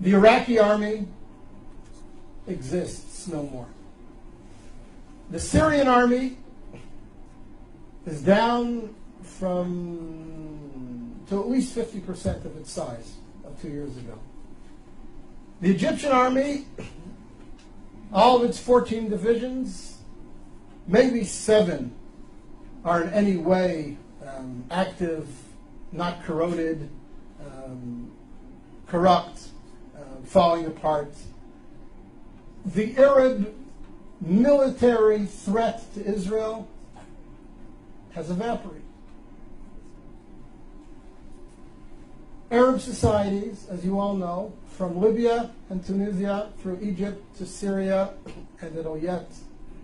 The Iraqi army exists no more. The Syrian army is down to at least 50% of its size of 2 years ago. The Egyptian army, all of its 14 divisions, maybe 7 are in any way active, not corroded, corrupt, falling apart. The Arab military threat to Israel has evaporated. Arab societies, as you all know, from Libya and Tunisia through Egypt to Syria, and it'll yet,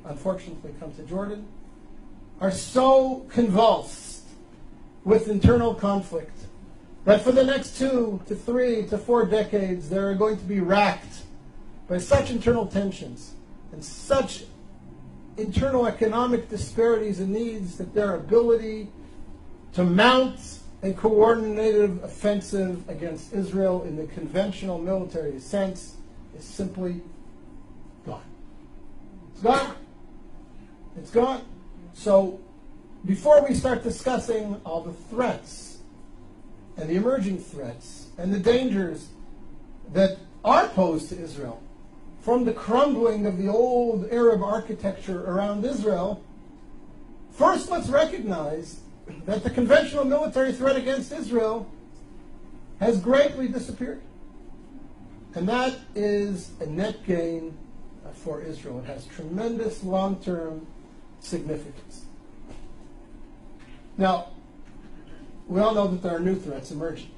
unfortunately, come to Jordan, are so convulsed with internal conflict that for the next 2 to 3 to 4 decades, they're going to be racked by such internal tensions and such internal economic disparities and needs that their ability to mount a coordinated offensive against Israel in the conventional military sense is simply gone. It's gone. It's gone. So before we start discussing all the threats and the emerging threats and the dangers that are posed to Israel from the crumbling of the old Arab architecture around Israel, first let's recognize that the conventional military threat against Israel has greatly disappeared. And that is a net gain for Israel. It has tremendous long-term significance. Now, we all know that there are new threats emerging.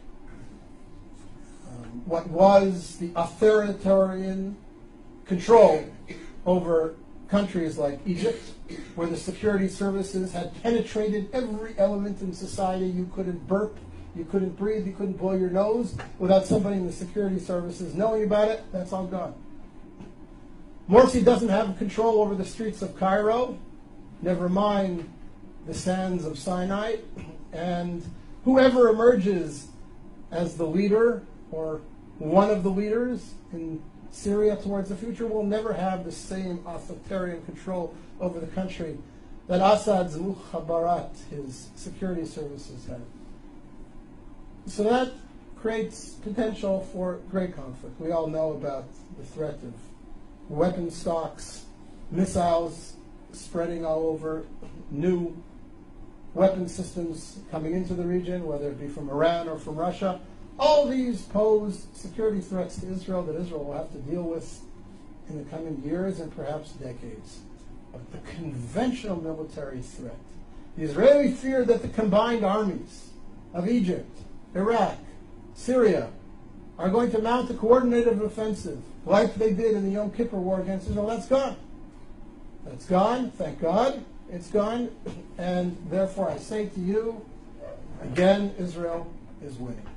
What was the authoritarian control over countries like Egypt, where the security services had penetrated every element in society. You couldn't burp, you couldn't breathe, you couldn't blow your nose without somebody in the security services knowing about it. That's all gone. Morsi doesn't have control over the streets of Cairo, never mind the sands of Sinai, and whoever emerges as the leader or one of the leaders in Syria towards the future will never have the same authoritarian control over the country that Assad's mukhabarat, his security services, had. So that creates potential for great conflict. We all know about the threat of weapon stocks, missiles spreading all over, new weapon systems coming into the region, whether it be from Iran or from Russia. All these pose security threats to Israel that Israel will have to deal with in the coming years and perhaps decades. But the conventional military threat, the Israeli fear that the combined armies of Egypt, Iraq, Syria are going to mount a coordinated offensive like they did in the Yom Kippur War against Israel, that's gone. That's gone, thank God, it's gone. And therefore I say to you, again, Israel is winning.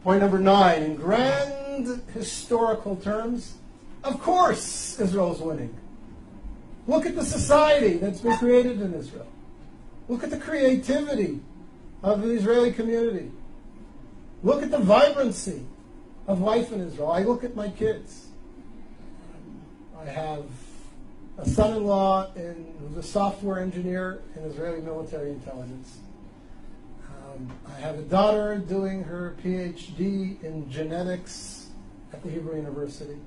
Point number 9, in grand historical terms, of course Israel is winning. Look at the society that's been created in Israel. Look at the creativity of the Israeli community. Look at the vibrancy of life in Israel. I look at my kids. I have a son-in-law who's a software engineer in Israeli military intelligence. I have a daughter doing her PhD in genetics at the Hebrew University.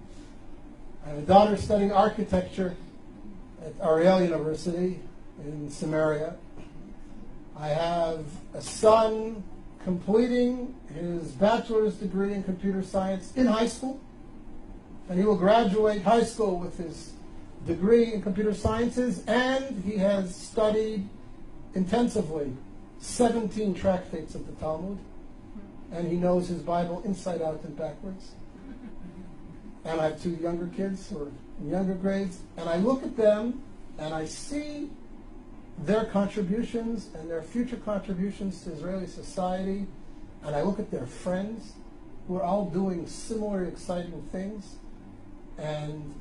I have a daughter studying architecture at Ariel University in Samaria. I have a son completing his bachelor's degree in computer science in high school, and he will graduate high school with his degree in computer sciences, and he has studied intensively 17 tractates of the Talmud, and he knows his Bible inside out and backwards. And I have 2 younger kids who are in younger grades, and I look at them and I see their contributions and their future contributions to Israeli society, and I look at their friends who are all doing similar exciting things, and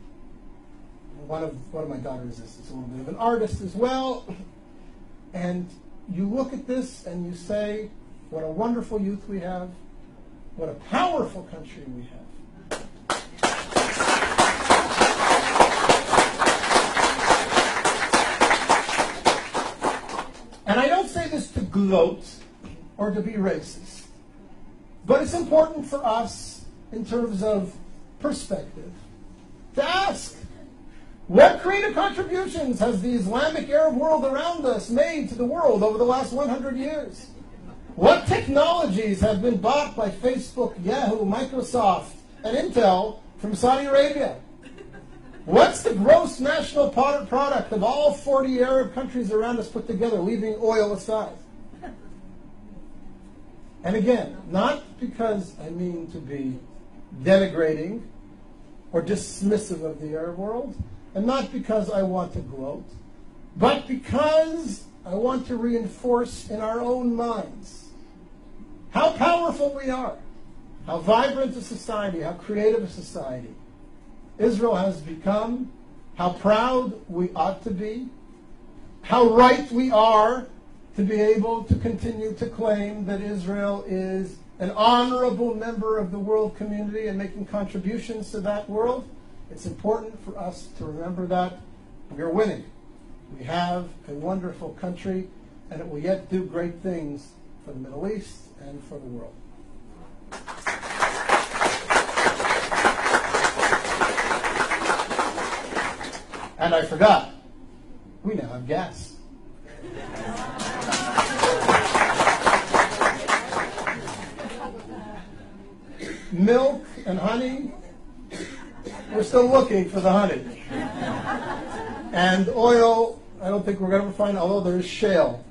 one of my daughters is a little bit of an artist as well. And you look at this and you say, what a wonderful youth we have, what a powerful country we have. And I don't say this to gloat or to be racist, but it's important for us in terms of perspective to ask, what creative contributions has the Islamic Arab world around us made to the world over the last 100 years? What technologies have been bought by Facebook, Yahoo, Microsoft, and Intel from Saudi Arabia? What's the gross national product of all 40 Arab countries around us put together, leaving oil aside? And again, not because I mean to be denigrating or dismissive of the Arab world, and not because I want to gloat, but because I want to reinforce in our own minds how powerful we are, how vibrant a society, how creative a society Israel has become, how proud we ought to be, how right we are to be able to continue to claim that Israel is an honorable member of the world community and making contributions to that world. It's important for us to remember that we are winning. We have a wonderful country, and it will yet do great things for the Middle East and for the world. And I forgot, we now have gas. Milk and honey, we're still looking for the honey. And oil, I don't think we're going to find, although there is shale